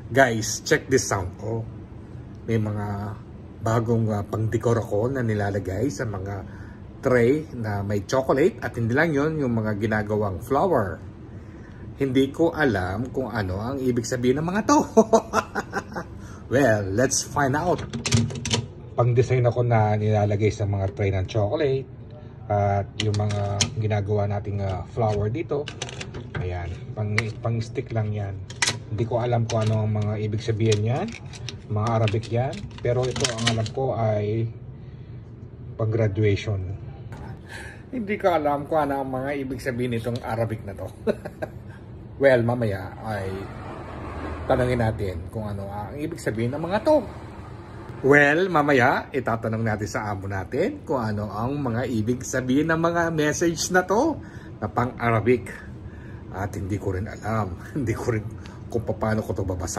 Guys, check this sound ko. May mga bagong pang-decor ako na nilalagay sa mga tray na may chocolate at hindi lang yun, yung mga ginagawang flower. Hindi ko alam kung ano ang ibig sabihin ng mga to. Well, let's find out. Pang-design ako na nilalagay sa mga tray ng chocolate at yung mga ginagawa nating flower dito. Ayan, pang-stick lang yan. Hindi ko alam kung ano ang mga ibig sabihin yan, mga Arabic yan. Pero ito ang alam ko ay pang-graduation. Hindi ko alam kung ano ang mga ibig sabihin itong Arabic na to. Well, mamaya ay tanungin natin kung ano ang ibig sabihin ng mga to. Well, mamaya itatanong natin sa amo natin kung ano ang mga ibig sabihin ng mga message na to na pang-Arabic. At hindi ko rin alam. Hindi ko rin kung paano ko ito babasa.